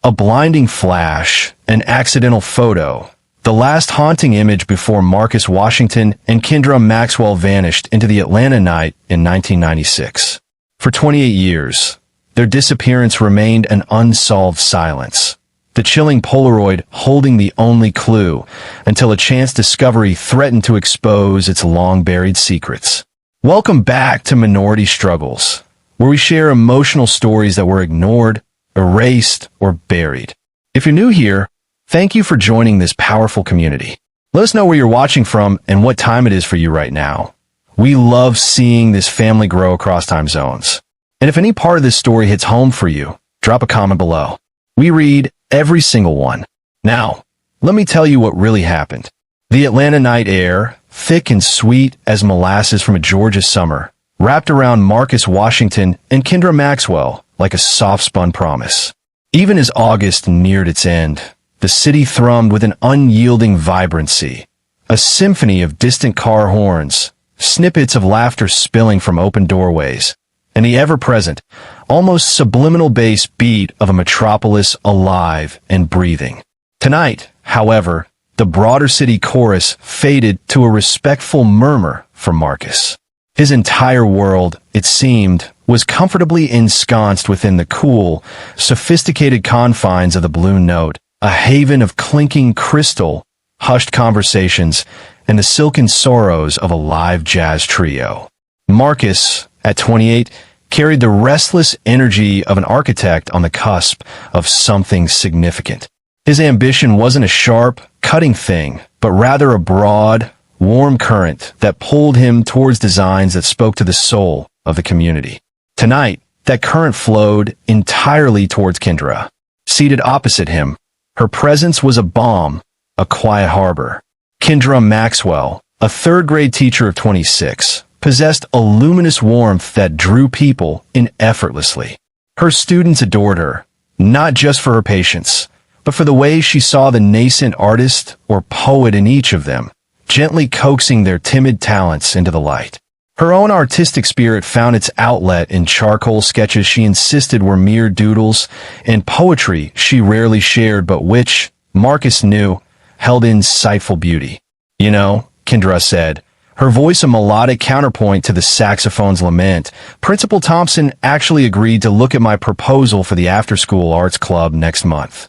A blinding flash, an accidental photo, the last haunting image before Marcus Washington and Kendra Maxwell vanished into the Atlanta night in 1996. For 28 years, their disappearance remained an unsolved silence, the chilling Polaroid holding the only clue until a chance discovery threatened to expose its long-buried secrets. Welcome back to Minority Struggles, where we share emotional stories that were ignored, erased, or buried. If you're new here, thank you for joining this powerful community. Let us know where you're watching from and what time it is for you right now. We love seeing this family grow across time zones. And if any part of this story hits home for you, drop a comment below. We read every single one. Now, let me tell you what really happened. The Atlanta night air, thick and sweet as molasses from a Georgia summer, wrapped around Marcus Washington and Kendra Maxwell like a soft-spun promise. Even as August neared its end, the city thrummed with an unyielding vibrancy, a symphony of distant car horns, snippets of laughter spilling from open doorways, and the ever-present, almost subliminal bass beat of a metropolis alive and breathing. Tonight, however, the broader city chorus faded to a respectful murmur from Marcus. His entire world, it seemed, was comfortably ensconced within the cool, sophisticated confines of the Blue Note, a haven of clinking crystal, hushed conversations, and the silken sorrows of a live jazz trio. Marcus, at 28, carried the restless energy of an architect on the cusp of something significant. His ambition wasn't a sharp, cutting thing, but rather a broad, warm current that pulled him towards designs that spoke to the soul of the community. Tonight, that current flowed entirely towards Kendra. Seated opposite him, her presence was a balm, a quiet harbor. Kendra Maxwell, a third-grade teacher of 26, possessed a luminous warmth that drew people in effortlessly. Her students adored her, not just for her patience, but for the way she saw the nascent artist or poet in each of them, gently coaxing their timid talents into the light. Her own artistic spirit found its outlet in charcoal sketches she insisted were mere doodles, and poetry she rarely shared but which, Marcus knew, held insightful beauty. You know, Kendra said, her voice a melodic counterpoint to the saxophone's lament, Principal Thompson actually agreed to look at my proposal for the after-school arts club next month.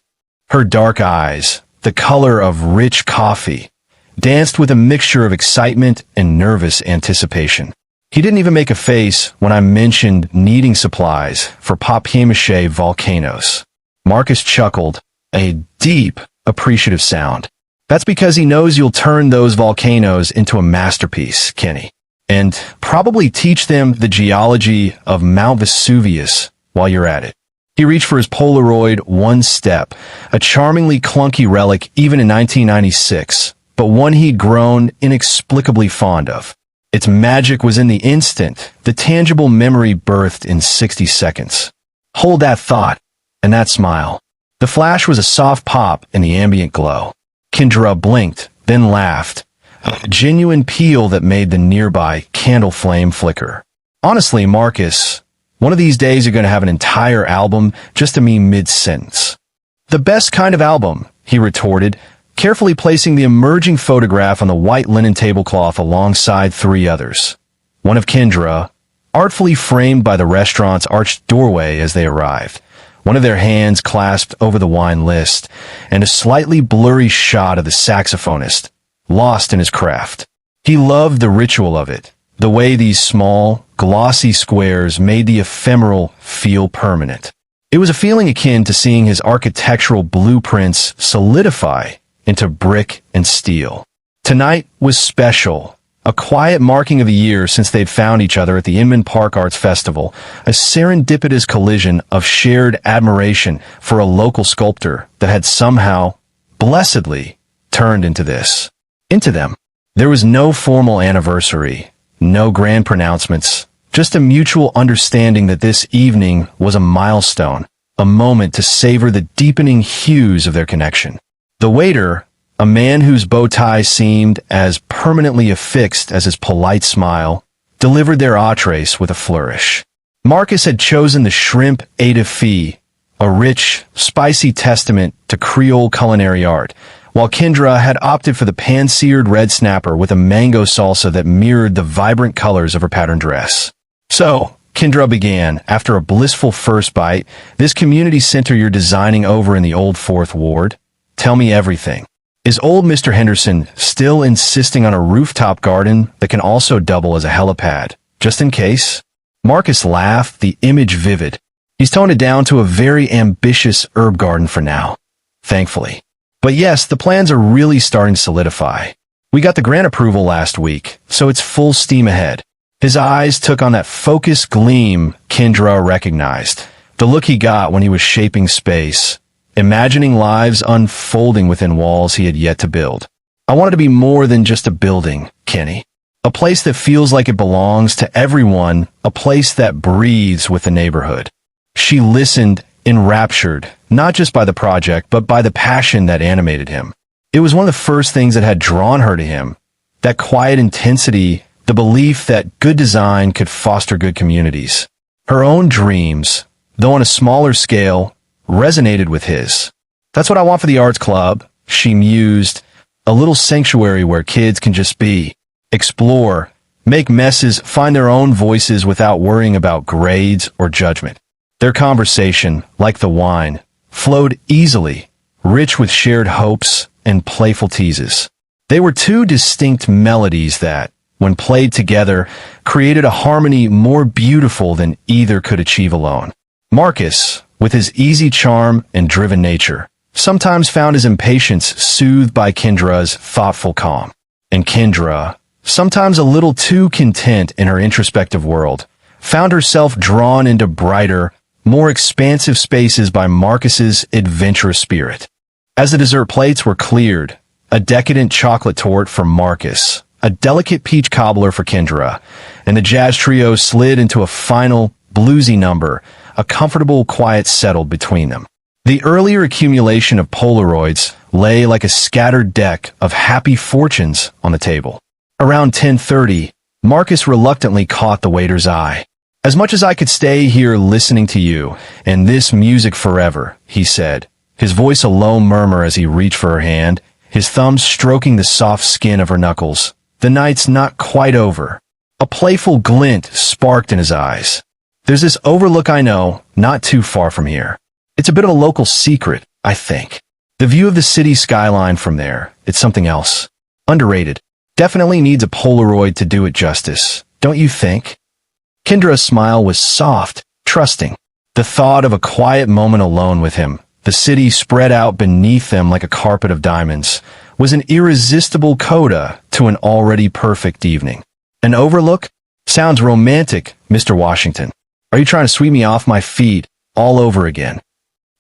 Her dark eyes, the color of rich coffee, danced with a mixture of excitement and nervous anticipation. He didn't even make a face when I mentioned needing supplies for papier-mâché volcanoes. Marcus chuckled, a deep, appreciative sound. That's because he knows you'll turn those volcanoes into a masterpiece, Kenny, and probably teach them the geology of Mount Vesuvius while you're at it. He reached for his Polaroid one step, a charmingly clunky relic even in 1996, but one he'd grown inexplicably fond of. Its magic was in the instant, the tangible memory birthed in 60 seconds. Hold that thought, and that smile. The flash was a soft pop in the ambient glow. Kendra blinked, then laughed, a genuine peal that made the nearby candle flame flicker. Honestly, Marcus, one of these days you're going to have an entire album just to me mid-sentence. The best kind of album, he retorted, carefully placing the emerging photograph on the white linen tablecloth alongside three others. One of Kendra, artfully framed by the restaurant's arched doorway as they arrived, one of their hands clasped over the wine list, and a slightly blurry shot of the saxophonist, lost in his craft. He loved the ritual of it, the way these small, glossy squares made the ephemeral feel permanent. It was a feeling akin to seeing his architectural blueprints solidify into brick and steel. Tonight was special. A quiet marking of the year since they'd found each other at the Inman Park Arts Festival, a serendipitous collision of shared admiration for a local sculptor that had somehow, blessedly, turned into them. There was no formal anniversary, no grand pronouncements, just a mutual understanding that this evening was a milestone, a moment to savor the deepening hues of their connection. The waiter, a man whose bow tie seemed as permanently affixed as his polite smile, delivered their entrees with a flourish. Marcus had chosen the shrimp etouffee, a rich, spicy testament to Creole culinary art, while Kendra had opted for the pan-seared red snapper with a mango salsa that mirrored the vibrant colors of her patterned dress. "So," Kendra began, after a blissful first bite, "this community center you're designing over in the old Fourth Ward? Tell me everything. Is old Mr. Henderson still insisting on a rooftop garden that can also double as a helipad, just in case?" Marcus laughed, the image vivid. "He's toned it down to a very ambitious herb garden for now, thankfully. But yes, the plans are really starting to solidify. We got the grant approval last week, so it's full steam ahead." His eyes took on that focused gleam Kendra recognized, the look he got when he was shaping space, imagining lives unfolding within walls he had yet to build. "I want it to be more than just a building, Kenny. A place that feels like it belongs to everyone, a place that breathes with the neighborhood." She listened, enraptured, not just by the project, but by the passion that animated him. It was one of the first things that had drawn her to him, that quiet intensity, the belief that good design could foster good communities. Her own dreams, though on a smaller scale, resonated with his. "That's what I want for the arts club," she mused, "a little sanctuary where kids can just be, explore, make messes, find their own voices without worrying about grades or judgment." Their conversation, like the wine, flowed easily, rich with shared hopes and playful teases. They were two distinct melodies that, when played together, created a harmony more beautiful than either could achieve alone. Marcus, with his easy charm and driven nature, sometimes found his impatience soothed by Kendra's thoughtful calm. And Kendra, sometimes a little too content in her introspective world, found herself drawn into brighter, more expansive spaces by Marcus's adventurous spirit. As the dessert plates were cleared, a decadent chocolate torte for Marcus, a delicate peach cobbler for Kendra, and the jazz trio slid into a final, bluesy number, a comfortable quiet settled between them. The earlier accumulation of Polaroids lay like a scattered deck of happy fortunes on the table. Around 10:30, Marcus reluctantly caught the waiter's eye. "As much as I could stay here listening to you and this music forever," he said, his voice a low murmur as he reached for her hand, his thumbs stroking the soft skin of her knuckles. "The night's not quite over." A playful glint sparked in his eyes. "There's this overlook I know, not too far from here. It's a bit of a local secret, I think. The view of the city skyline from there, it's something else. Underrated. Definitely needs a Polaroid to do it justice, don't you think?" Kendra's smile was soft, trusting. The thought of a quiet moment alone with him, the city spread out beneath them like a carpet of diamonds, was an irresistible coda to an already perfect evening. "An overlook? Sounds romantic, Mr. Washington. Are you trying to sweep me off my feet all over again?"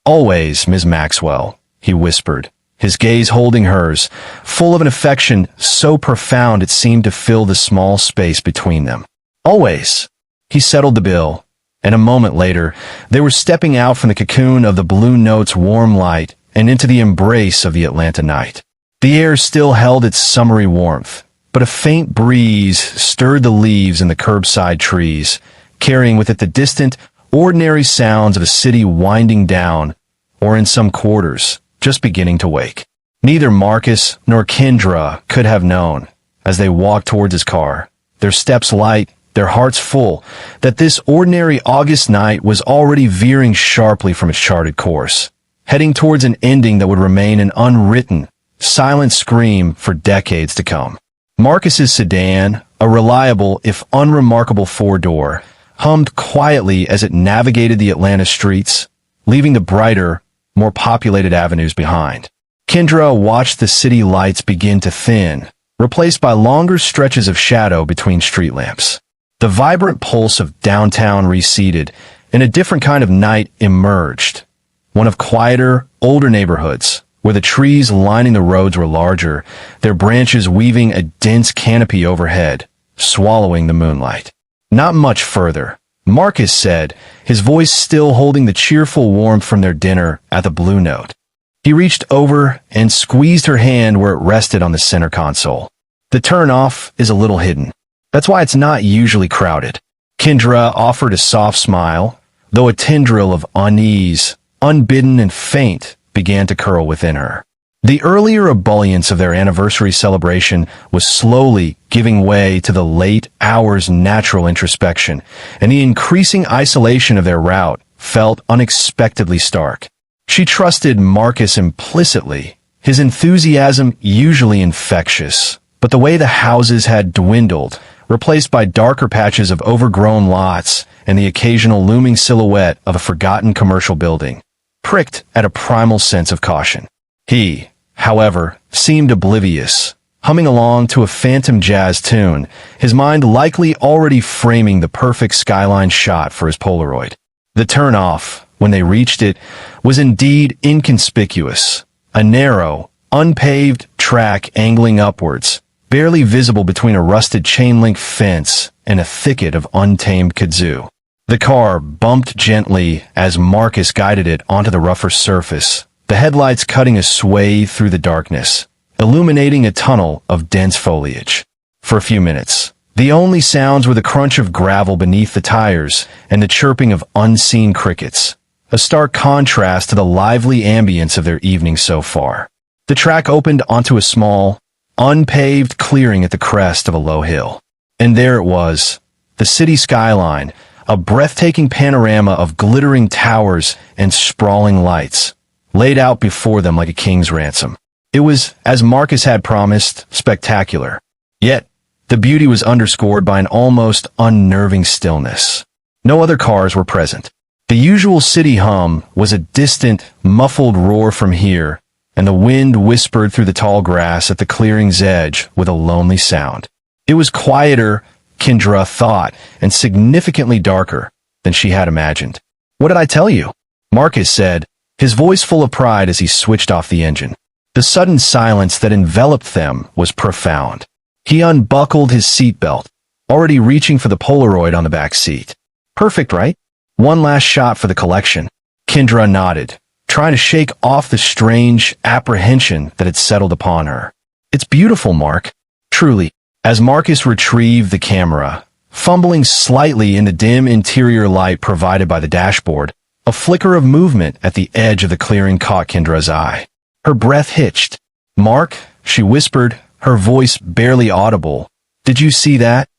"Always, Ms. Maxwell," he whispered, his gaze holding hers, full of an affection so profound it seemed to fill the small space between them. "Always." He settled the bill, and a moment later, they were stepping out from the cocoon of the Blue Note's warm light and into the embrace of the Atlanta night. The air still held its summery warmth, but a faint breeze stirred the leaves in the curbside trees, carrying with it the distant, ordinary sounds of a city winding down, or in some quarters, just beginning to wake. Neither Marcus nor Kendra could have known, as they walked towards his car, their steps light, their hearts full, that this ordinary August night was already veering sharply from its charted course, heading towards an ending that would remain an unwritten, silent scream for decades to come. Marcus's sedan, a reliable if unremarkable four-door, hummed quietly as it navigated the Atlanta streets, leaving the brighter, more populated avenues behind. Kendra watched the city lights begin to thin, replaced by longer stretches of shadow between street lamps. The vibrant pulse of downtown receded, and a different kind of night emerged, one of quieter, older neighborhoods, where the trees lining the roads were larger, their branches weaving a dense canopy overhead, swallowing the moonlight. "Not much further," Marcus said, his voice still holding the cheerful warmth from their dinner at the Blue Note. He reached over and squeezed her hand where it rested on the center console. "The turn-off is a little hidden. That's why it's not usually crowded." Kendra offered a soft smile, though a tendril of unease unbidden and faint, began to curl within her. The earlier ebullience of their anniversary celebration was slowly giving way to the late hours' natural introspection, and the increasing isolation of their route felt unexpectedly stark. She trusted Marcus implicitly, his enthusiasm usually infectious, but the way the houses had dwindled, replaced by darker patches of overgrown lots and the occasional looming silhouette of a forgotten commercial building, pricked at a primal sense of caution. He, however, seemed oblivious, humming along to a phantom jazz tune, his mind likely already framing the perfect skyline shot for his Polaroid. The turn-off, when they reached it, was indeed inconspicuous. A narrow, unpaved track angling upwards, barely visible between a rusted chain-link fence and a thicket of untamed kudzu. The car bumped gently as Marcus guided it onto the rougher surface, the headlights cutting a swathe through the darkness, illuminating a tunnel of dense foliage. For a few minutes, the only sounds were the crunch of gravel beneath the tires and the chirping of unseen crickets, a stark contrast to the lively ambience of their evening so far. The track opened onto a small, unpaved clearing at the crest of a low hill. And there it was, the city skyline, a breathtaking panorama of glittering towers and sprawling lights, laid out before them like a king's ransom. It was, as Marcus had promised, spectacular. Yet, the beauty was underscored by an almost unnerving stillness. No other cars were present. The usual city hum was a distant, muffled roar from here, and the wind whispered through the tall grass at the clearing's edge with a lonely sound. It was quieter, Kendra thought, and significantly darker than she had imagined. "What did I tell you?" Marcus said, his voice full of pride as he switched off the engine. The sudden silence that enveloped them was profound. He unbuckled his seatbelt, already reaching for the Polaroid on the back seat. "Perfect, right? One last shot for the collection." Kendra nodded, trying to shake off the strange apprehension that had settled upon her. "It's beautiful, Mark. Truly." As Marcus retrieved the camera, fumbling slightly in the dim interior light provided by the dashboard, a flicker of movement at the edge of the clearing caught Kendra's eye. Her breath hitched. "Mark," she whispered, her voice barely audible. "Did you see that?"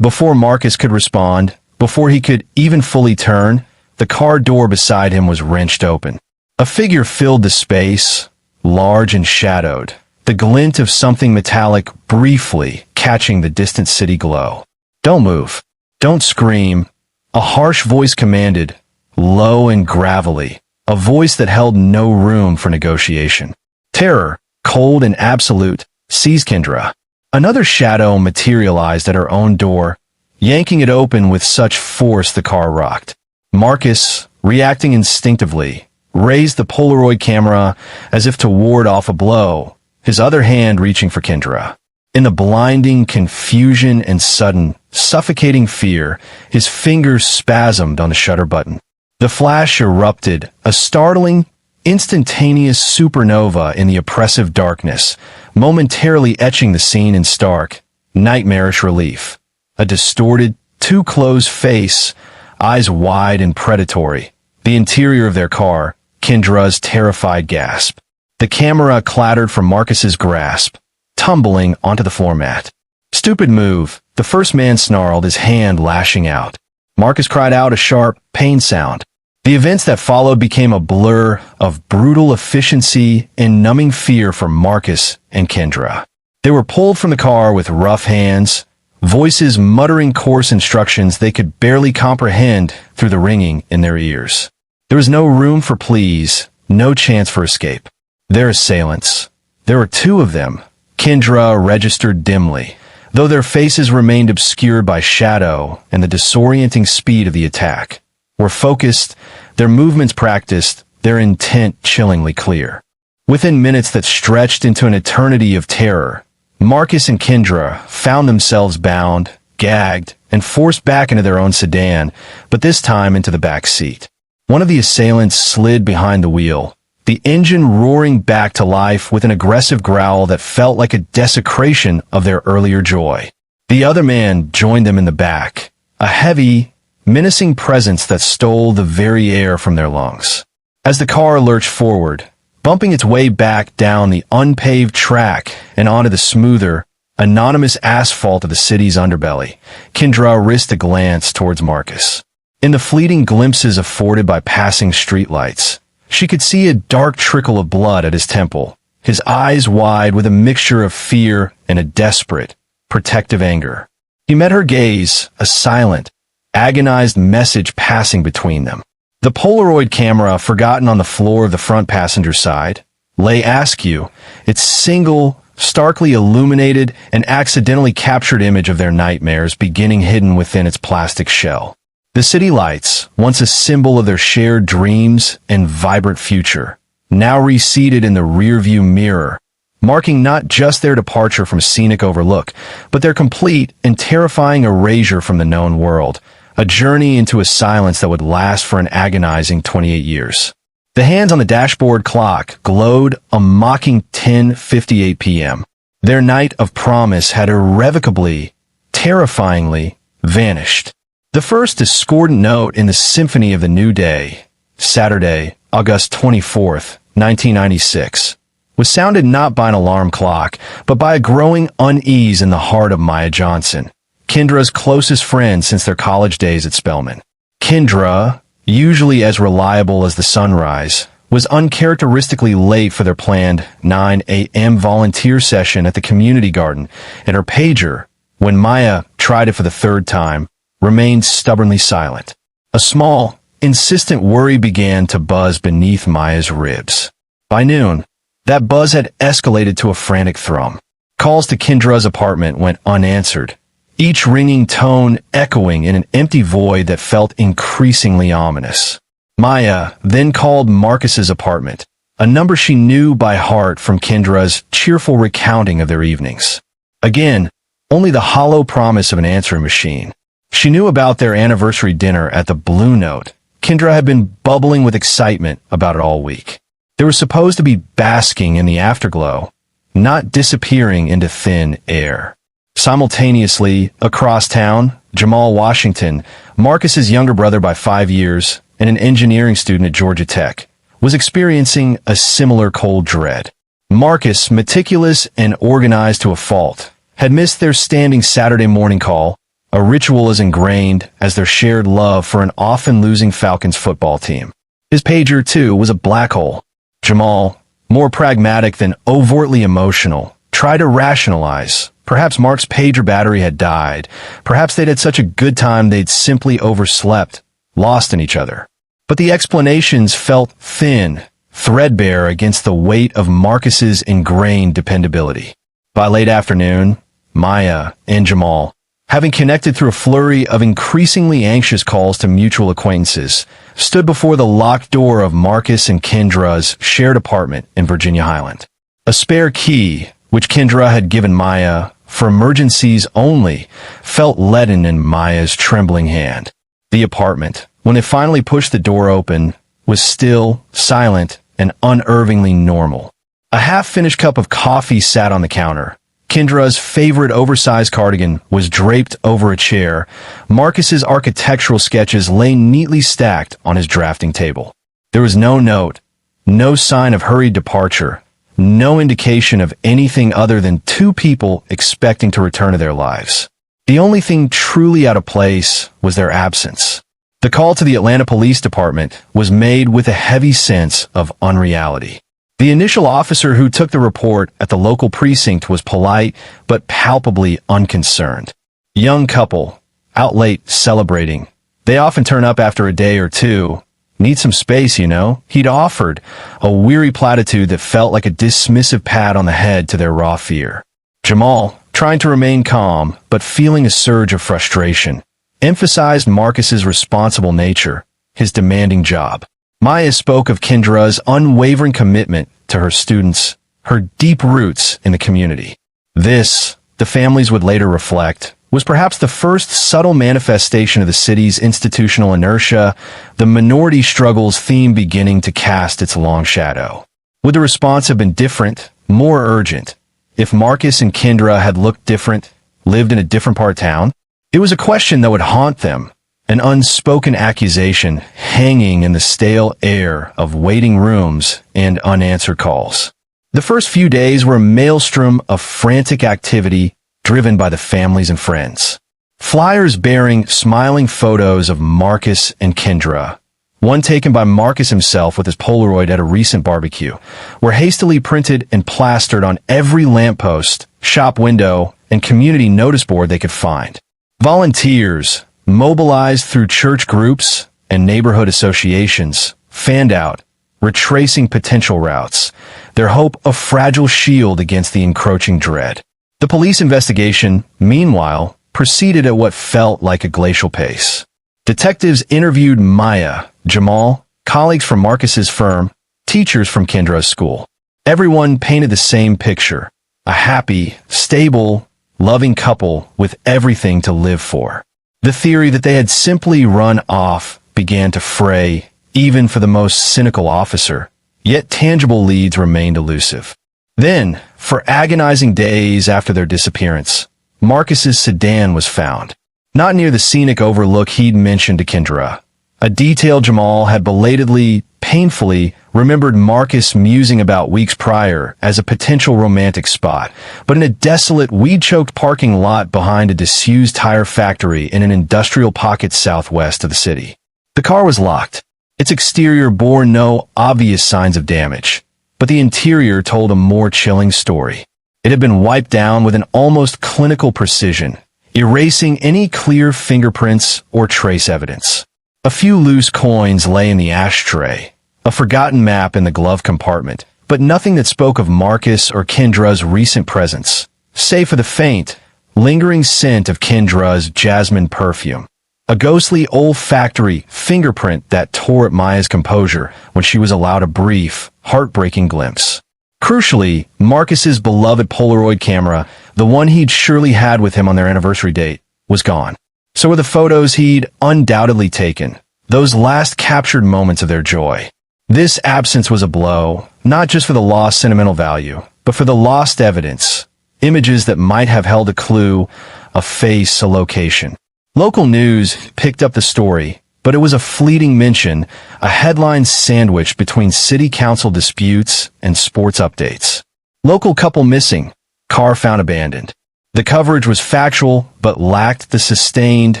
Before Marcus could respond, before he could even fully turn, the car door beside him was wrenched open. A figure filled the space, large and shadowed, the glint of something metallic briefly catching the distant city glow. "Don't move. Don't scream," a harsh voice commanded, low and gravelly, a voice that held no room for negotiation. Terror, cold and absolute, seized Kendra. Another shadow materialized at her own door, yanking it open with such force the car rocked. Marcus, reacting instinctively, raised the Polaroid camera as if to ward off a blow, his other hand reaching for Kendra. In the blinding confusion and sudden, suffocating fear, his fingers spasmed on the shutter button. The flash erupted, a startling, instantaneous supernova in the oppressive darkness, momentarily etching the scene in stark, nightmarish relief. A distorted, too-close face, eyes wide and predatory. The interior of their car, Kendra's terrified gasp. The camera clattered from Marcus's grasp, tumbling onto the floor mat. "Stupid move," the first man snarled, his hand lashing out. Marcus cried out a sharp, pain sound. The events that followed became a blur of brutal efficiency and numbing fear for Marcus and Kendra. They were pulled from the car with rough hands, voices muttering coarse instructions they could barely comprehend through the ringing in their ears. There was no room for pleas, no chance for escape. Their assailants. There were two of them, Kendra registered dimly, though their faces remained obscured by shadow and the disorienting speed of the attack. Were focused, their movements practiced, their intent chillingly clear. Within minutes that stretched into an eternity of terror, Marcus and Kendra found themselves bound, gagged, and forced back into their own sedan, but this time into the back seat. One of the assailants slid behind the wheel, the engine roaring back to life with an aggressive growl that felt like a desecration of their earlier joy. The other man joined them in the back, a heavy, menacing presence that stole the very air from their lungs. As the car lurched forward, bumping its way back down the unpaved track and onto the smoother, anonymous asphalt of the city's underbelly, Kendra risked a glance towards Marcus. In the fleeting glimpses afforded by passing streetlights, she could see a dark trickle of blood at his temple, his eyes wide with a mixture of fear and a desperate, protective anger. He met her gaze, a silent, agonized message passing between them. The Polaroid camera, forgotten on the floor of the front passenger side, lay askew, its single, starkly illuminated and accidentally captured image of their nightmares beginning hidden within its plastic shell. The city lights, once a symbol of their shared dreams and vibrant future, now receded in the rearview mirror, marking not just their departure from scenic overlook, but their complete and terrifying erasure from the known world, a journey into a silence that would last for an agonizing 28 years. The hands on the dashboard clock glowed a mocking 10:58 p.m. Their night of promise had irrevocably, terrifyingly vanished. The first discordant note in the symphony of the new day, Saturday, August 24th, 1996, was sounded not by an alarm clock, but by a growing unease in the heart of Maya Johnson, Kendra's closest friend since their college days at Spelman. Kendra, usually as reliable as the sunrise, was uncharacteristically late for their planned 9 a.m. volunteer session at the community garden, and her pager, when Maya tried it for the third time, remained stubbornly silent. A small, insistent worry began to buzz beneath Maya's ribs. By noon, that buzz had escalated to a frantic thrum. Calls to Kendra's apartment went unanswered, each ringing tone echoing in an empty void that felt increasingly ominous. Maya then called Marcus's apartment, a number she knew by heart from Kendra's cheerful recounting of their evenings. Again, only the hollow promise of an answering machine. She knew about their anniversary dinner at the Blue Note. Kendra had been bubbling with excitement about it all week. They were supposed to be basking in the afterglow, not disappearing into thin air. Simultaneously, across town, Jamal Washington, Marcus's younger brother by 5 years and an engineering student at Georgia Tech, was experiencing a similar cold dread. Marcus, meticulous and organized to a fault, had missed their standing Saturday morning call, a ritual as ingrained as their shared love for an often losing Falcons football team. His pager, too, was a black hole. Jamal, more pragmatic than overtly emotional, tried to rationalize. Perhaps Mark's pager battery had died. Perhaps they'd had such a good time they'd simply overslept, lost in each other. But the explanations felt thin, threadbare against the weight of Marcus's ingrained dependability. By late afternoon, Maya and Jamal, having connected through a flurry of increasingly anxious calls to mutual acquaintances, stood before the locked door of Marcus and Kendra's shared apartment in Virginia Highland. A spare key, which Kendra had given Maya for emergencies only, felt leaden in Maya's trembling hand. The apartment, when it finally pushed the door open, was still, silent, and unervingly normal. A half-finished cup of coffee sat on the counter. Kendra's favorite oversized cardigan was draped over a chair. Marcus's architectural sketches lay neatly stacked on his drafting table. There was no note, no sign of hurried departure, no indication of anything other than two people expecting to return to their lives. The only thing truly out of place was their absence. The call to the Atlanta Police Department was made with a heavy sense of unreality. The initial officer who took the report at the local precinct was polite but palpably unconcerned. Young couple, out late celebrating. They often turn up after a day or two. Need some space, you know, he'd offered, a weary platitude that felt like a dismissive pat on the head to their raw fear. Jamal, trying to remain calm but feeling a surge of frustration, emphasized Marcus's responsible nature, his demanding job. Maya spoke of Kendra's unwavering commitment to her students, her deep roots in the community. This, the families would later reflect, was perhaps the first subtle manifestation of the city's institutional inertia, the minority struggles theme beginning to cast its long shadow. Would the response have been different, more urgent, if Marcus and Kendra had looked different, lived in a different part of town? It was a question that would haunt them, an unspoken accusation hanging in the stale air of waiting rooms and unanswered calls. The first few days were a maelstrom of frantic activity driven by the families and friends. Flyers bearing smiling photos of Marcus and Kendra, one taken by Marcus himself with his Polaroid at a recent barbecue, were hastily printed and plastered on every lamppost, shop window, and community notice board they could find. Volunteers, mobilized through church groups and neighborhood associations, fanned out, retracing potential routes, their hope a fragile shield against the encroaching dread. The police investigation, meanwhile, proceeded at what felt like a glacial pace. Detectives interviewed Maya, Jamal, colleagues from Marcus's firm, teachers from Kendra's school. Everyone painted the same picture: a happy, stable, loving couple with everything to live for. The theory that they had simply run off began to fray, even for the most cynical officer, yet tangible leads remained elusive. Then, for agonizing days after their disappearance, Marcus's sedan was found, not near the scenic overlook he'd mentioned to Kendra. A detail Jamal had belatedly, painfully remembered Marcus musing about weeks prior as a potential romantic spot, but in a desolate, weed-choked parking lot behind a disused tire factory in an industrial pocket southwest of the city. The car was locked. Its exterior bore no obvious signs of damage, but the interior told a more chilling story. It had been wiped down with an almost clinical precision, erasing any clear fingerprints or trace evidence. A few loose coins lay in the ashtray, a forgotten map in the glove compartment, but nothing that spoke of Marcus or Kendra's recent presence, save for the faint, lingering scent of Kendra's jasmine perfume. A ghostly olfactory fingerprint that tore at Maya's composure when she was allowed a brief, heartbreaking glimpse. Crucially, Marcus's beloved Polaroid camera, the one he'd surely had with him on their anniversary date, was gone. So were the photos he'd undoubtedly taken, those last captured moments of their joy. This absence was a blow, not just for the lost sentimental value, but for the lost evidence, images that might have held a clue, a face, a location. Local news picked up the story, but it was a fleeting mention, a headline sandwiched between city council disputes and sports updates. Local couple missing, car found abandoned. The coverage was factual, but lacked the sustained,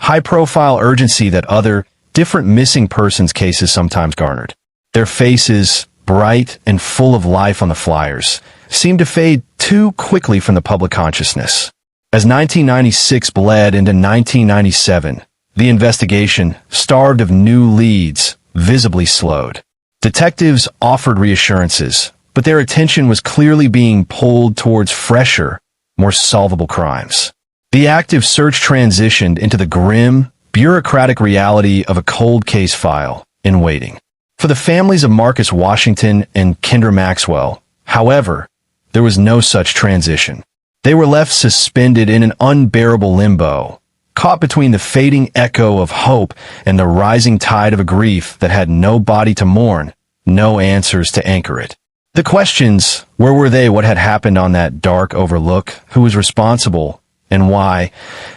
high-profile urgency that other, different missing persons cases sometimes garnered. Their faces, bright and full of life on the flyers, seemed to fade too quickly from the public consciousness. As 1996 bled into 1997, the investigation, starved of new leads, visibly slowed. Detectives offered reassurances, but their attention was clearly being pulled towards fresher, more solvable crimes. The active search transitioned into the grim, bureaucratic reality of a cold case file in waiting. For the families of Marcus Washington and Kendra Maxwell, however, there was no such transition. They were left suspended in an unbearable limbo, caught between the fading echo of hope and the rising tide of a grief that had no body to mourn, no answers to anchor it. The questions, where were they, what had happened on that dark overlook, who was responsible, and why,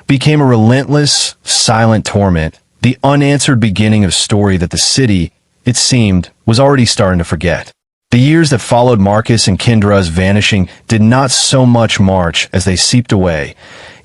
became a relentless, silent torment, the unanswered beginning of a story that the city, it seemed, was already starting to forget. The years that followed Marcus and Kendra's vanishing did not so much march as they seeped away,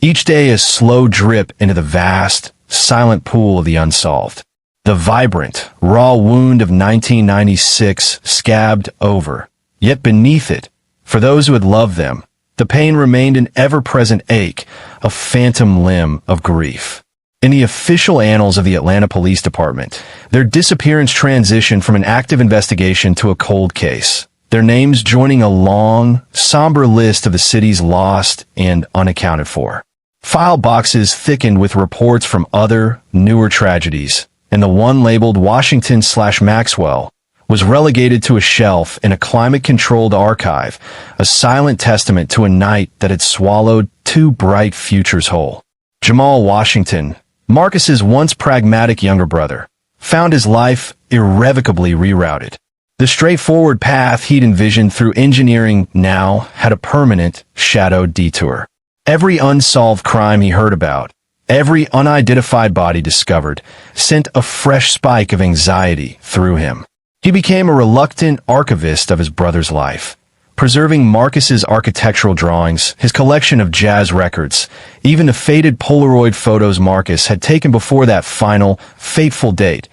each day a slow drip into the vast, silent pool of the unsolved. The vibrant, raw wound of 1996 scabbed over. Yet beneath it, for those who had loved them, the pain remained an ever-present ache, a phantom limb of grief. In the official annals of the Atlanta Police Department, their disappearance transitioned from an active investigation to a cold case, their names joining a long, somber list of the city's lost and unaccounted for. File boxes thickened with reports from other, newer tragedies, and the one labeled Washington/Maxwell was relegated to a shelf in a climate-controlled archive, a silent testament to a night that had swallowed two bright futures whole. Jamal Washington, Marcus's once pragmatic younger brother, found his life irrevocably rerouted. The straightforward path he'd envisioned through engineering now had a permanent, shadowed detour. Every unsolved crime he heard about, Every unidentified body discovered sent a fresh spike of anxiety through him. He became a reluctant archivist of his brother's life, preserving Marcus's architectural drawings, his collection of jazz records, even the faded Polaroid photos Marcus had taken before that final, fateful date.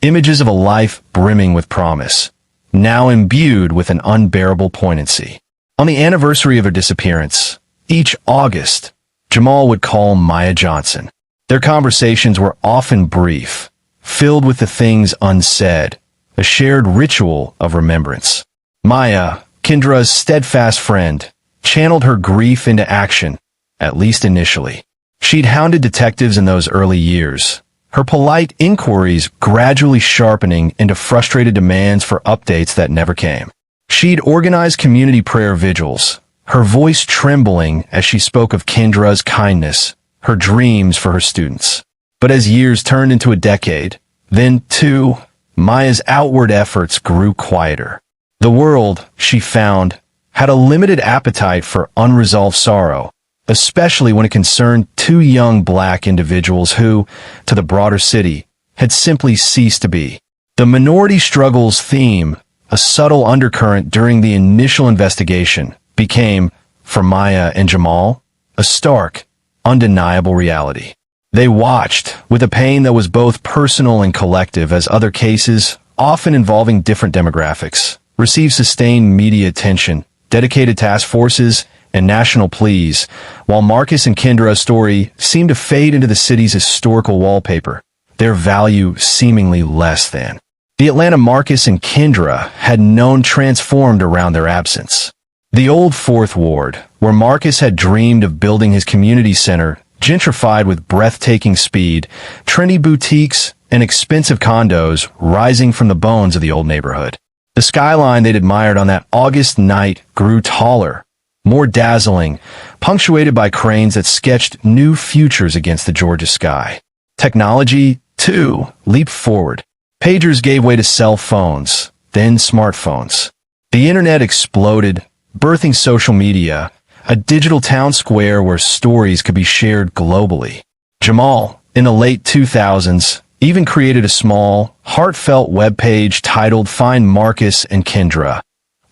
Images of a life brimming with promise, now imbued with an unbearable poignancy. On the anniversary of her disappearance, each August, Jamal would call Maya Johnson. Their conversations were often brief, filled with the things unsaid, a shared ritual of remembrance. Maya, Kendra's steadfast friend, channeled her grief into action, at least initially. She'd hounded detectives in those early years, her polite inquiries gradually sharpening into frustrated demands for updates that never came. She'd organized community prayer vigils, her voice trembling as she spoke of Kendra's kindness, her dreams for her students. But as years turned into a decade, then, too, Maya's outward efforts grew quieter. The world, she found, had a limited appetite for unresolved sorrow, especially when it concerned two young black individuals who, to the broader city, had simply ceased to be. The minority struggles theme, a subtle undercurrent during the initial investigation, became, for Maya and Jamal, a stark, undeniable reality. They watched, with a pain that was both personal and collective, as other cases, often involving different demographics, received sustained media attention, dedicated task forces, and national pleas, while Marcus and Kendra's story seemed to fade into the city's historical wallpaper, their value seemingly less than. The Atlanta Marcus and Kendra had known transformed around their absence. The old Fourth Ward, where Marcus had dreamed of building his community center, gentrified with breathtaking speed, trendy boutiques, and expensive condos rising from the bones of the old neighborhood. The skyline they'd admired on that August night grew taller, more dazzling, punctuated by cranes that sketched new futures against the Georgia sky. Technology, too, leaped forward. Pagers gave way to cell phones, then smartphones. The internet exploded, birthing social media, a digital town square where stories could be shared globally. Jamal, in the late 2000s, even created a small, heartfelt webpage titled Find Marcus and Kendra,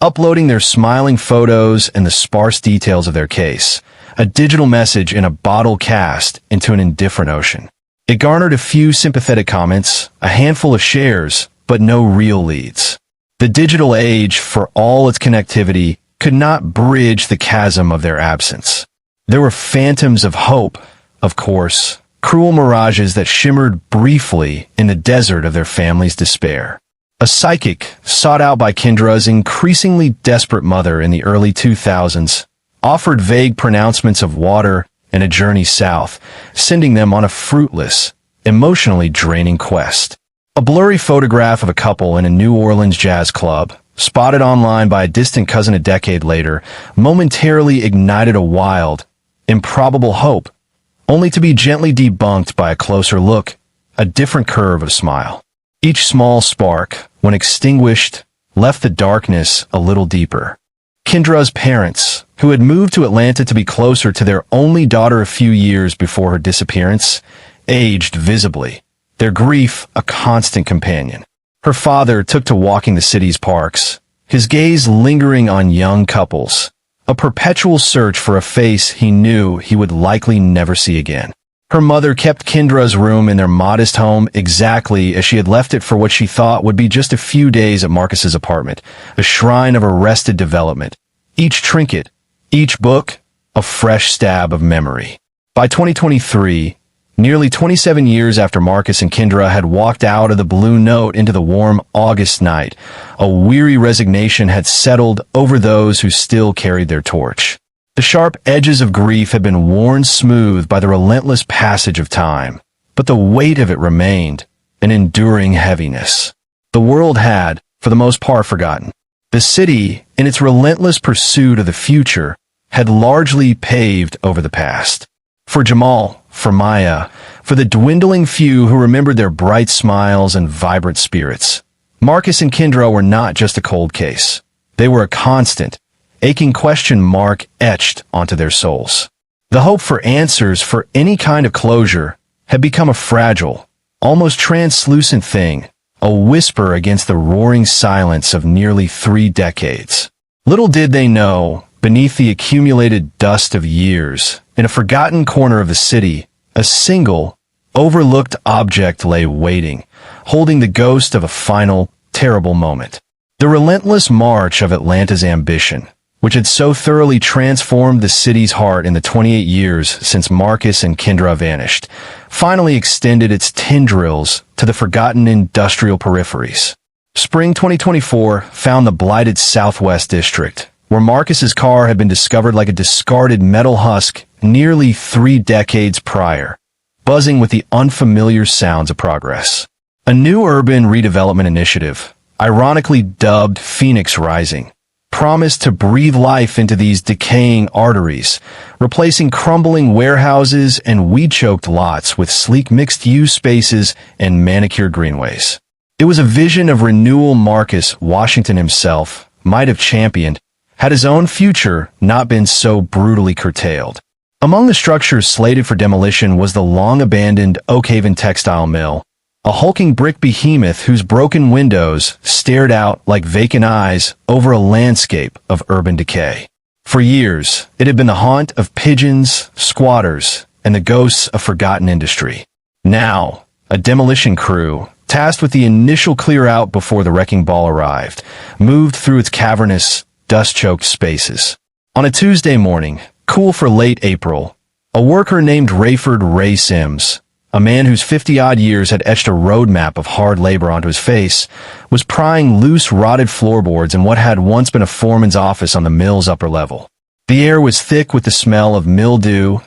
uploading their smiling photos and the sparse details of their case, a digital message in a bottle cast into an indifferent ocean. It garnered a few sympathetic comments, a handful of shares, but no real leads. The digital age, for all its connectivity, could not bridge the chasm of their absence. There were phantoms of hope, of course, cruel mirages that shimmered briefly in the desert of their family's despair. A psychic, sought out by Kendra's increasingly desperate mother in the early 2000s, offered vague pronouncements of water and a journey south, sending them on a fruitless, emotionally draining quest. A blurry photograph of a couple in a New Orleans jazz club, spotted online by a distant cousin a decade later, momentarily ignited a wild, improbable hope, only to be gently debunked by a closer look, a different curve of smile. Each small spark, when extinguished, left the darkness a little deeper. Kendra's parents, who had moved to Atlanta to be closer to their only daughter a few years before her disappearance, aged visibly, their grief a constant companion. Her father took to walking the city's parks, his gaze lingering on young couples, a perpetual search for a face he knew he would likely never see again. Her mother kept Kendra's room in their modest home exactly as she had left it for what she thought would be just a few days at Marcus's apartment, a shrine of arrested development. Each trinket, each book, a fresh stab of memory. By 2023, nearly 27 years after Marcus and Kendra had walked out of the Blue Note into the warm August night, a weary resignation had settled over those who still carried their torch. The sharp edges of grief had been worn smooth by the relentless passage of time, but the weight of it remained, an enduring heaviness. The world had, for the most part, forgotten. The city, in its relentless pursuit of the future, had largely paved over the past. For Jamal, for Maya, for the dwindling few who remembered their bright smiles and vibrant spirits, Marcus and Kendra were not just a cold case. They were a constant, aching question mark etched onto their souls. The hope for answers for any kind of closure had become a fragile, almost translucent thing, a whisper against the roaring silence of nearly 3 decades. Little did they know, beneath the accumulated dust of years, in a forgotten corner of the city, a single, overlooked object lay waiting, holding the ghost of a final, terrible moment. The relentless march of Atlanta's ambition, which had so thoroughly transformed the city's heart in the 28 years since Marcus and Kendra vanished, finally extended its tendrils to the forgotten industrial peripheries. Spring 2024 found the blighted Southwest District, where Marcus's car had been discovered like a discarded metal husk nearly 3 decades prior, buzzing with the unfamiliar sounds of progress. A new urban redevelopment initiative, ironically dubbed Phoenix Rising, promised to breathe life into these decaying arteries, replacing crumbling warehouses and weed-choked lots with sleek mixed-use spaces and manicured greenways. It was a vision of renewal Marcus Washington himself might have championed had his own future not been so brutally curtailed. Among the structures slated for demolition was the long-abandoned Oakhaven textile mill, a hulking brick behemoth whose broken windows stared out like vacant eyes over a landscape of urban decay. For years, it had been the haunt of pigeons, squatters, and the ghosts of forgotten industry. Now, a demolition crew, tasked with the initial clear-out before the wrecking ball arrived, moved through its cavernous, dust-choked spaces. On a Tuesday morning, cool for late April, a worker named Rayford Ray Sims, a man whose 50-odd years had etched a roadmap of hard labor onto his face, was prying loose rotted floorboards in what had once been a foreman's office on the mill's upper level. The air was thick with the smell of mildew,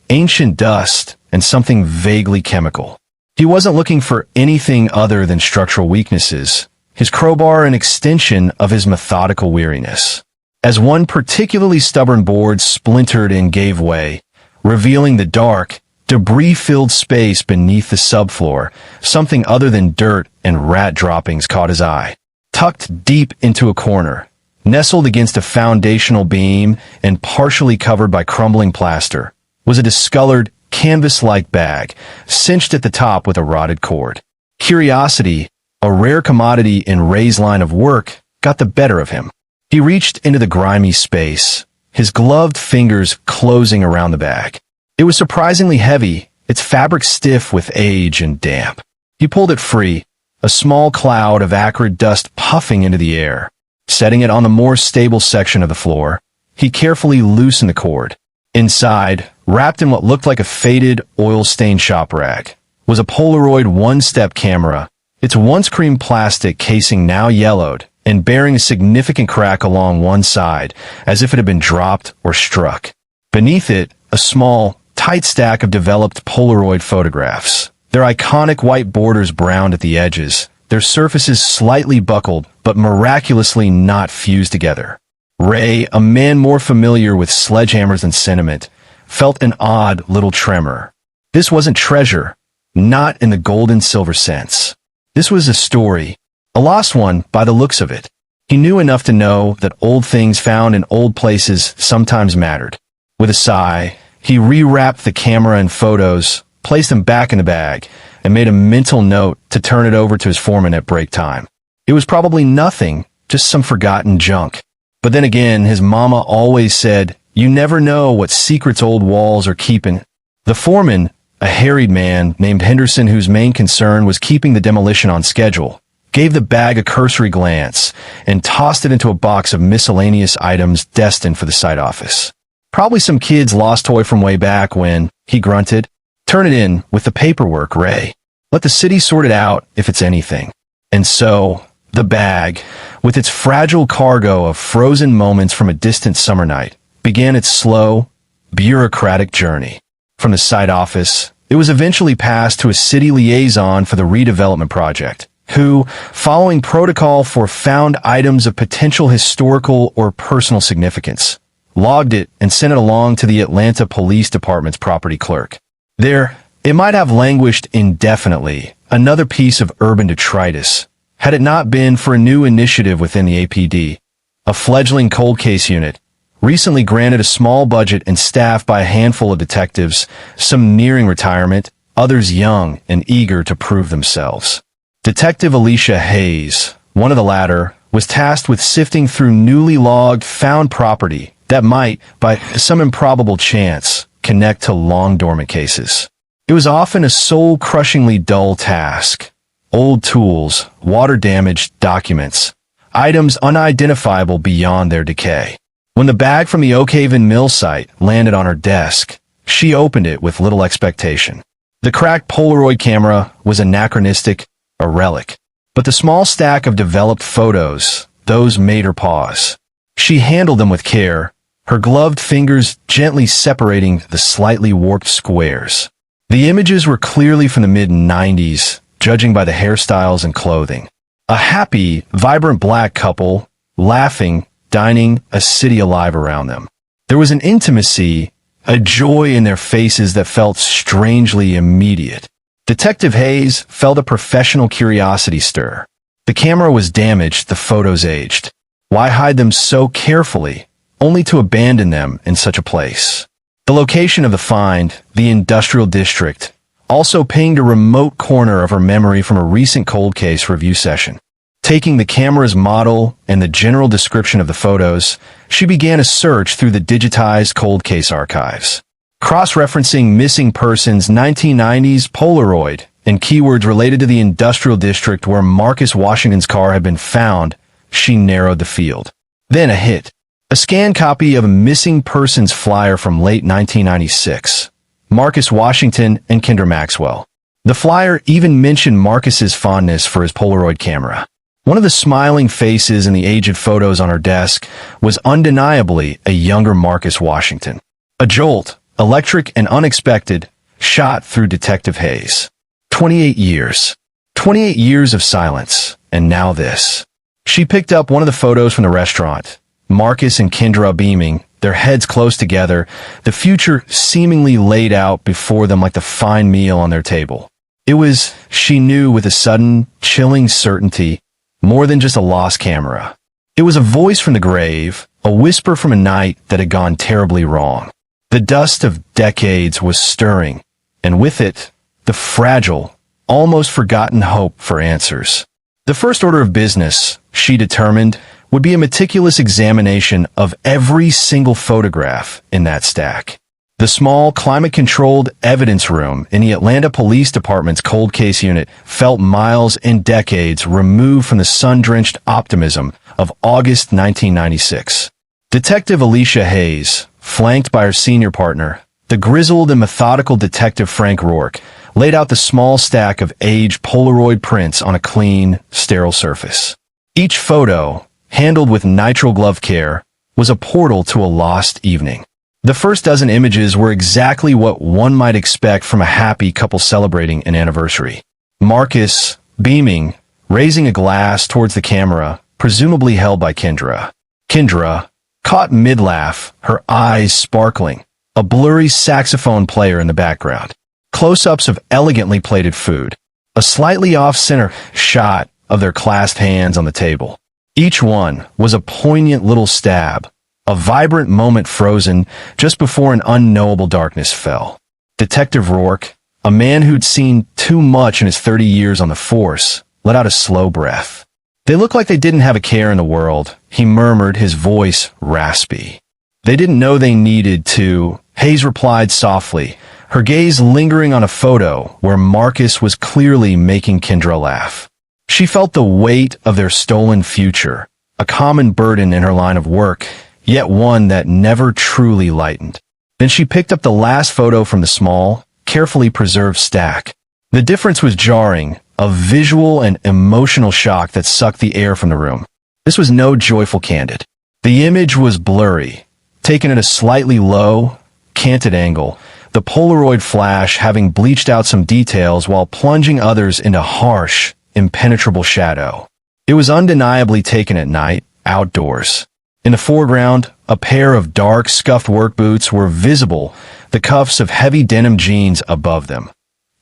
ancient dust, and something vaguely chemical. He wasn't looking for anything other than structural weaknesses, his crowbar an extension of his methodical weariness. As one particularly stubborn board splintered and gave way, revealing the dark, debris-filled space beneath the subfloor, something other than dirt and rat droppings caught his eye. Tucked deep into a corner, nestled against a foundational beam and partially covered by crumbling plaster, was a discolored, canvas-like bag, cinched at the top with a rotted cord. Curiosity, a rare commodity in Ray's line of work, got the better of him. He reached into the grimy space, his gloved fingers closing around the bag. It was surprisingly heavy, its fabric stiff with age and damp. He pulled it free, a small cloud of acrid dust puffing into the air. Setting it on the more stable section of the floor, he carefully loosened the cord. Inside, wrapped in what looked like a faded, oil-stained shop rag, was a Polaroid one-step camera, its once cream plastic casing now yellowed and bearing a significant crack along one side, as if it had been dropped or struck. Beneath it, a small, tight stack of developed Polaroid photographs, their iconic white borders browned at the edges, their surfaces slightly buckled but miraculously not fused together. Ray, a man more familiar with sledgehammers than sentiment, felt an odd little tremor. This wasn't treasure, not in the gold and silver sense. This was a story, a lost one by the looks of it. He knew enough to know that old things found in old places sometimes mattered. With a sigh, he rewrapped the camera and photos, placed them back in the bag, and made a mental note to turn it over to his foreman at break time. It was probably nothing, just some forgotten junk. But then again, his mama always said, "You never know what secrets old walls are keeping." The foreman, a harried man named Henderson whose main concern was keeping the demolition on schedule, gave the bag a cursory glance and tossed it into a box of miscellaneous items destined for the site office. "Probably some kid's lost toy from way back when," he grunted. "Turn it in with the paperwork, Ray. Let the city sort it out if it's anything." And so, the bag, with its fragile cargo of frozen moments from a distant summer night, began its slow, bureaucratic journey. From the site office, it was eventually passed to a city liaison for the redevelopment project, who, following protocol for found items of potential historical or personal significance, logged it and sent it along to the Atlanta Police Department's property clerk. There, it might have languished indefinitely, another piece of urban detritus, had it not been for a new initiative within the APD, a fledgling cold case unit, recently granted a small budget and staffed by a handful of detectives, some nearing retirement, others young and eager to prove themselves. Detective Alicia Hayes, one of the latter, was tasked with sifting through newly logged found property that might, by some improbable chance, connect to long-dormant cases. It was often a soul-crushingly dull task. Old tools, water-damaged documents, items unidentifiable beyond their decay. When the bag from the Oakhaven mill site landed on her desk, she opened it with little expectation. The cracked Polaroid camera was anachronistic, a relic. But the small stack of developed photos, those made her pause. She handled them with care, her gloved fingers gently separating the slightly warped squares. The images were clearly from the mid-90s, judging by the hairstyles and clothing. A happy, vibrant black couple, laughing, dining, a city alive around them. There was an intimacy, a joy in their faces that felt strangely immediate. Detective Hayes felt a professional curiosity stir. The camera was damaged, the photos aged. Why hide them so carefully, only to abandon them in such a place? The location of the find, the industrial district, also pinged a remote corner of her memory from a recent cold case review session. Taking the camera's model and the general description of the photos, she began a search through the digitized cold case archives. Cross-referencing missing persons 1990s Polaroid and keywords related to the industrial district where Marcus Washington's car had been found, she narrowed the field. Then a hit. A scanned copy of a missing persons flyer from late 1996. Marcus Washington and Kendra Maxwell. The flyer even mentioned Marcus's fondness for his Polaroid camera. One of the smiling faces in the aged photos on her desk was undeniably a younger Marcus Washington. A jolt, electric and unexpected, shot through Detective Hayes. 28 years. 28 years of silence, and now this. She picked up one of the photos from the restaurant. Marcus and Kendra beaming, their heads close together, the future seemingly laid out before them like the fine meal on their table. It was, she knew with a sudden, chilling certainty, more than just a lost camera. It was a voice from the grave, a whisper from a night that had gone terribly wrong. The dust of decades was stirring, and with it, the fragile, almost forgotten hope for answers. The first order of business, she determined, would be a meticulous examination of every single photograph in that stack. The small, climate-controlled evidence room in the Atlanta Police Department's cold case unit felt miles and decades removed from the sun-drenched optimism of August 1996. Detective Alicia Hayes, flanked by her senior partner, the grizzled and methodical Detective Frank Rourke, laid out the small stack of aged Polaroid prints on a clean, sterile surface. Each photo, handled with nitrile glove care, was a portal to a lost evening. The first dozen images were exactly what one might expect from a happy couple celebrating an anniversary. Marcus, beaming, raising a glass towards the camera, presumably held by Kendra. Kendra, caught mid-laugh, her eyes sparkling, a blurry saxophone player in the background. Close-ups of elegantly plated food. A slightly off-center shot of their clasped hands on the table. Each one was a poignant little stab, a vibrant moment frozen just before an unknowable darkness fell. Detective Rourke, a man who'd seen too much in his 30 years on the force, let out a slow breath. They looked like they didn't have a care in the world, he murmured, his voice raspy. They didn't know they needed to, Hayes replied softly, her gaze lingering on a photo where Marcus was clearly making Kendra laugh. She felt the weight of their stolen future, a common burden in her line of work, yet one that never truly lightened. Then she picked up the last photo from the small, carefully preserved stack. The difference was jarring, a visual and emotional shock that sucked the air from the room. This was no joyful candid. The image was blurry, taken at a slightly low, canted angle, the Polaroid flash having bleached out some details while plunging others into harsh, impenetrable shadow. It was undeniably taken at night, outdoors. In the foreground, a pair of dark, scuffed work boots were visible, the cuffs of heavy denim jeans above them.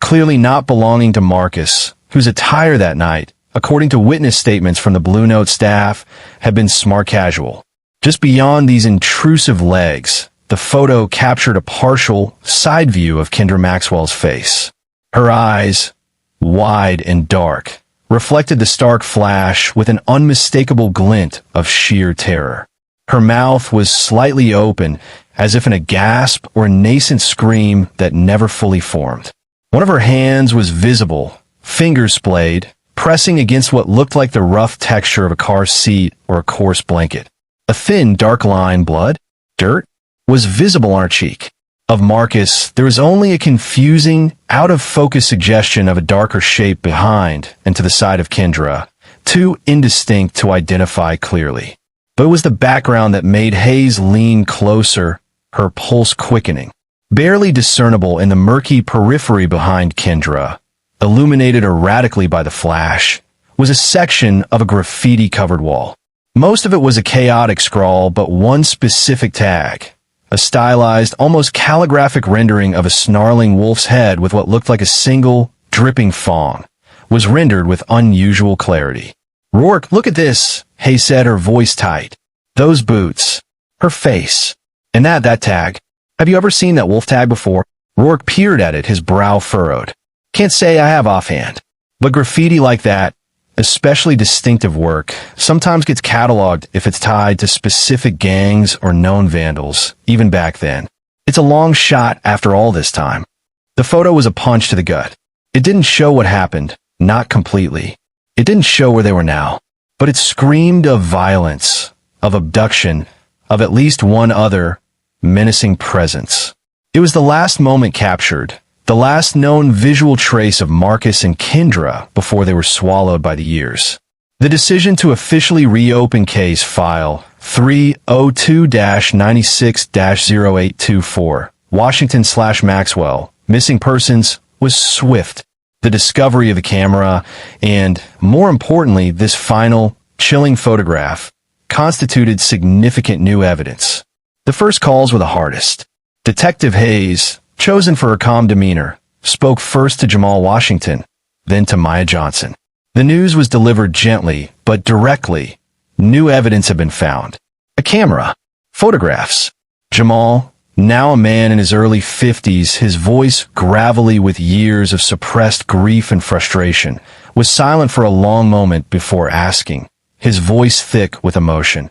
Clearly not belonging to Marcus, whose attire that night, according to witness statements from the Blue Note staff, had been smart casual. Just beyond these intrusive legs, the photo captured a partial side view of Kendra Maxwell's face. Her eyes, wide and dark, reflected the stark flash with an unmistakable glint of sheer terror. Her mouth was slightly open, as if in a gasp or a nascent scream that never fully formed. One of her hands was visible, fingers splayed, pressing against what looked like the rough texture of a car seat or a coarse blanket. A thin, dark line, blood, dirt, was visible on her cheek. Of Marcus, there was only a confusing, out-of-focus suggestion of a darker shape behind and to the side of Kendra, too indistinct to identify clearly. But it was the background that made Hayes lean closer, her pulse quickening. Barely discernible in the murky periphery behind Kendra, illuminated erratically by the flash, was a section of a graffiti-covered wall. Most of it was a chaotic scrawl, but one specific tag, a stylized, almost calligraphic rendering of a snarling wolf's head with what looked like a single, dripping fang, was rendered with unusual clarity. "Rourke, look at this," Hayes said, her voice tight. "Those boots. Her face. And that tag. Have you ever seen that wolf tag before?" Rourke peered at it, his brow furrowed. "Can't say I have offhand. But graffiti like that, especially distinctive work, sometimes gets cataloged if it's tied to specific gangs or known vandals, even back then. It's a long shot after all this time." The photo was a punch to the gut. It didn't show what happened, not completely. It didn't show where they were now. But it screamed of violence, of abduction, of at least one other menacing presence. It was the last moment captured, the last known visual trace of Marcus and Kendra before they were swallowed by the years. The decision to officially reopen case file 302-96-0824, Washington/Maxwell, missing persons, was swift. The discovery of the camera, and, more importantly, this final, chilling photograph, constituted significant new evidence. The first calls were the hardest. Detective Hayes, chosen for her calm demeanor, spoke first to Jamal Washington, then to Maya Johnson. The news was delivered gently, but directly. New evidence had been found. A camera. Photographs. Jamal, now a man in his early 50s, his voice gravelly with years of suppressed grief and frustration, was silent for a long moment before asking, his voice thick with emotion.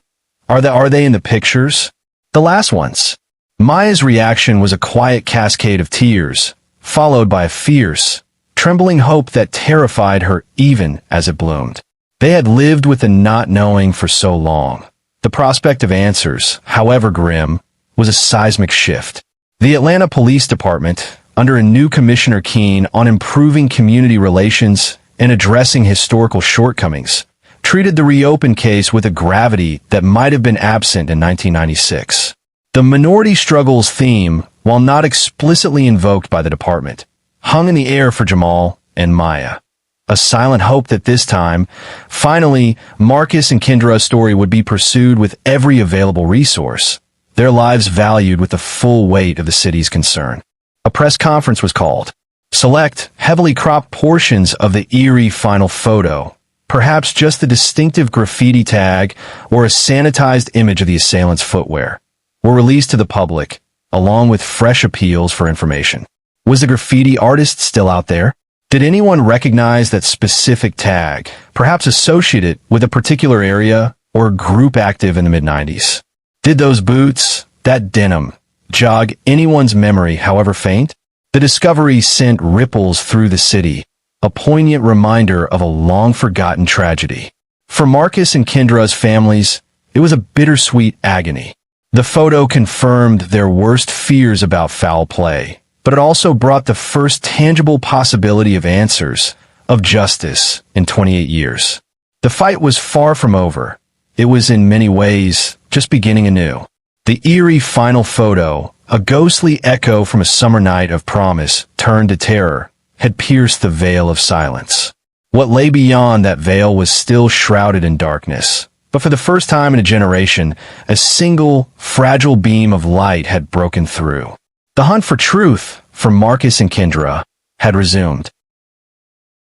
Are they in the pictures? The last ones. Maya's reaction was a quiet cascade of tears, followed by a fierce, trembling hope that terrified her even as it bloomed. They had lived with the not knowing for so long. The prospect of answers, however grim, was a seismic shift. The Atlanta Police Department, under a new commissioner keen on improving community relations and addressing historical shortcomings, treated the reopened case with a gravity that might have been absent in 1996. The minority struggles theme, while not explicitly invoked by the department, hung in the air for Jamal and Maya. A silent hope that this time, finally, Marcus and Kendra's story would be pursued with every available resource, their lives valued with the full weight of the city's concern. A press conference was called. Select, heavily cropped portions of the Eerie final photo, perhaps just the distinctive graffiti tag or a sanitized image of the assailant's footwear, were released to the public, along with fresh appeals for information. Was the graffiti artist still out there? Did anyone recognize that specific tag, perhaps associate it with a particular area or group active in the mid-90s? Did those boots, that denim, jog anyone's memory, however faint? The discovery sent ripples through the city, a poignant reminder of a long-forgotten tragedy. For Marcus and Kendra's families, it was a bittersweet agony. The photo confirmed their worst fears about foul play, but it also brought the first tangible possibility of answers, of justice, in 28 years. The fight was far from over. It was in many ways just beginning anew. The Eerie final photo, a ghostly echo from a summer night of promise turned to terror, had pierced the veil of silence. What lay beyond that veil was still shrouded in darkness. But for the first time in a generation, a single, fragile beam of light had broken through. The hunt for truth, for Marcus and Kendra, had resumed.